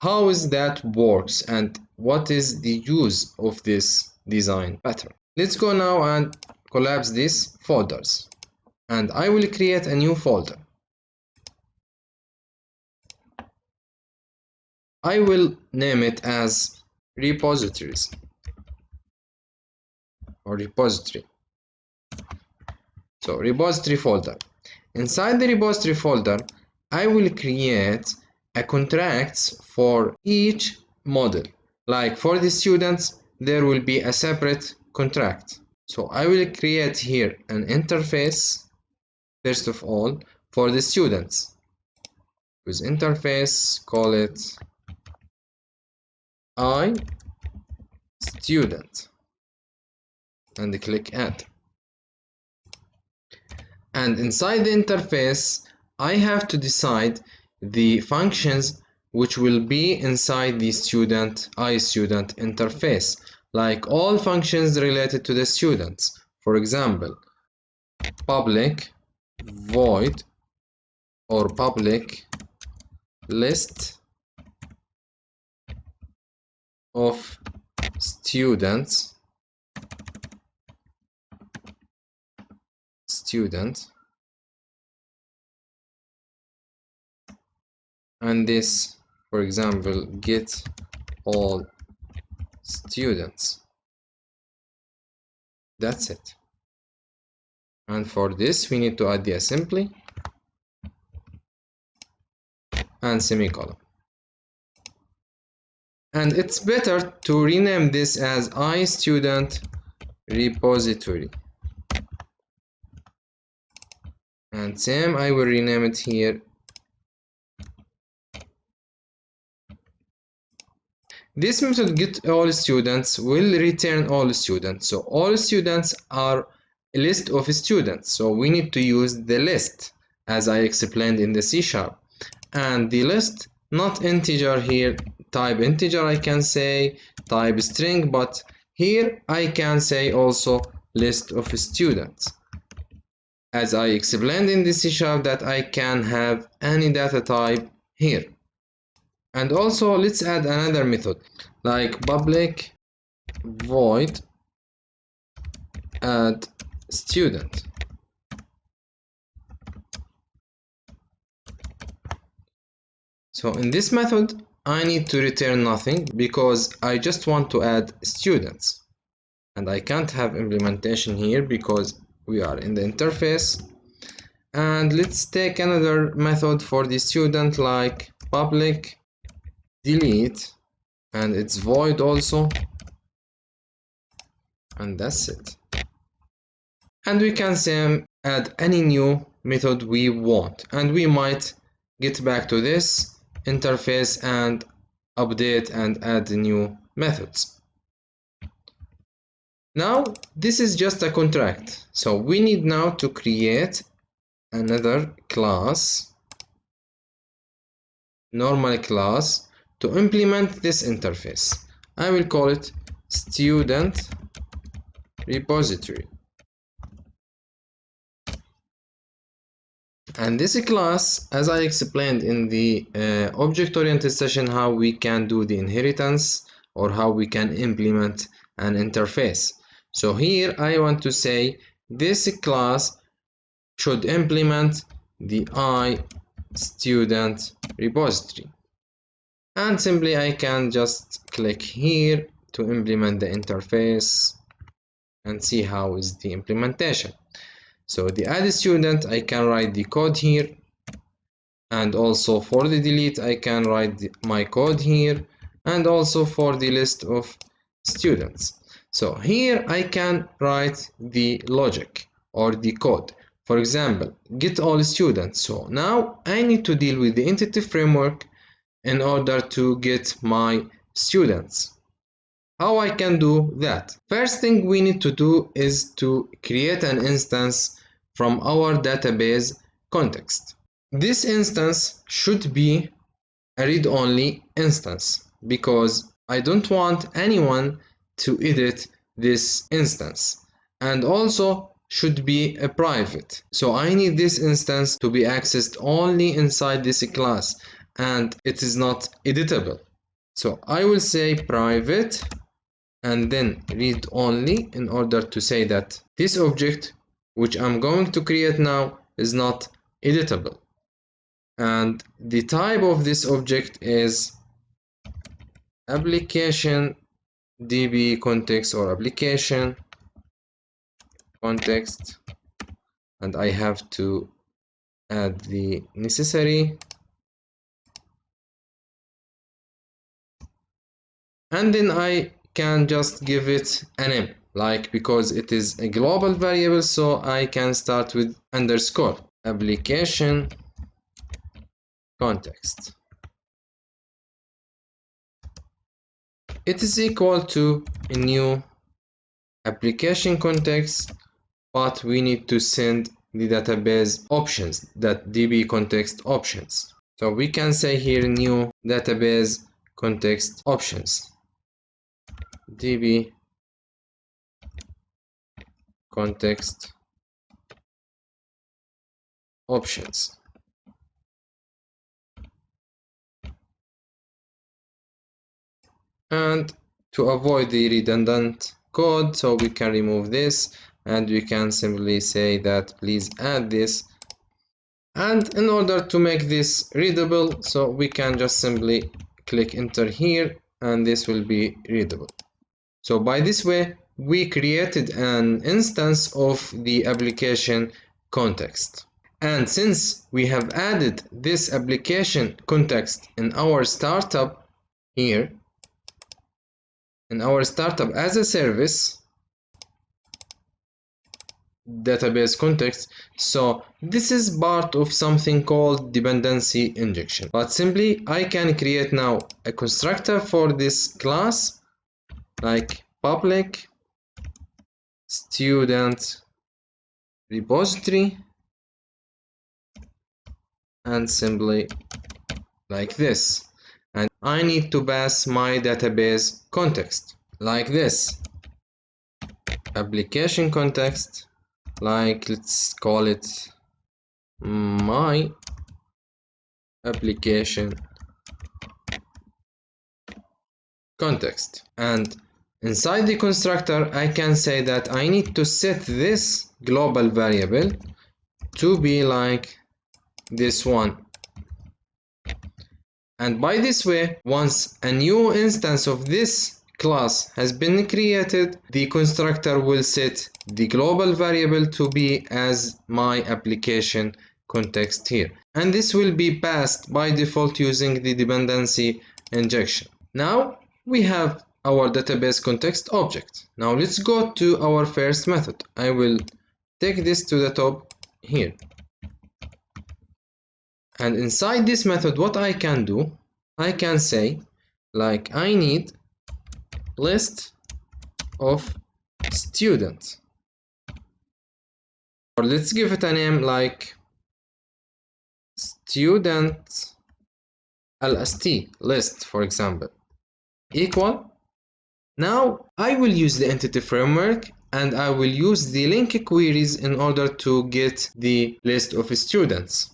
how is that works and what is the use of this design pattern. Let's go now and collapse these folders, and I will create a new folder. I will name it as repositories or repository. So repository folder. Inside the repository folder, I will create a contracts for each model. Like for the students, there will be a separate contract. So I will create here an interface, first of all, for the students. With interface, call it I student and click add. And inside the interface, I have to decide the functions which will be inside the iStudent interface, like all functions related to the students. For example, public void or public list of student, and this, for example, get all students. That's it. And for this we need to add the assembly and semicolon. And it's better to rename this as iStudent repository. And same, I will rename it here. This method get all students will return all students. So all students are a list of students. So we need to use the list as I explained in the C#. And the list, not integer here, type integer I can say, type string, but here I can say also list of students. As I explained in the C# that I can have any data type here. And also let's add another method like public void add student. So in this method I need to return nothing because I just want to add students, and I can't have implementation here because we are in the interface. And let's take another method for the student like public delete, and it's void also, and that's it. And we can add any new method we want, and we might get back to this interface and update and add new methods. Now this is just a contract, so we need now to create another class, normal class, to implement this interface. I will call it student repository. And this class, as I explained in the object-oriented session, how we can do the inheritance or how we can implement an interface. So here I want to say this class should implement the iStudent repository. And simply I can just click here to implement the interface and see how is the implementation. So the add student, I can write the code here, and also for the delete I can write my code here, and also for the list of students. So here I can write the logic or the code. For example, get all students. So now I need to deal with the entity framework in order to get my students. How I can do that? First thing we need to do is to create an instance from our database context. This instance should be a read-only instance because I don't want anyone to edit this instance, and also should be a private. So I need this instance to be accessed only inside this class, and it is not editable. So I will say private and then read only in order to say that this object which I'm going to create now is not editable. And the type of this object is application db context or application context, and I have to add the necessary, and then I can just give it a name, like because it is a global variable, so I can start with underscore application context. It is equal to a new application context, but we need to send the database options, that db context options. So we can say here new database context options, db context options. And to avoid the redundant code, so we can remove this and we can simply say that please add this. And in order to make this readable, so we can just simply click enter here and this will be readable. So by this way we created an instance of the application context. And since we have added this application context in our startup here, in our startup as a service database context, so this is part of something called dependency injection. But simply I can create now a constructor for this class, like public student repository, and simply like this, and I need to pass my database context like this, application context, like let's call it my application context. And inside the constructor I can say that I need to set this global variable to be like this one. And by this way, once a new instance of this class has been created, the constructor will set the global variable to be as my application context here. And this will be passed by default using the dependency injection. Now we have our database context object. Now let's go to our first method. I will take this to the top here. And inside this method, what I can do, I can say like I need list of students, or let's give it a name like student lst list, for example, equal. Now I will use the entity framework and I will use the link queries in order to get the list of students.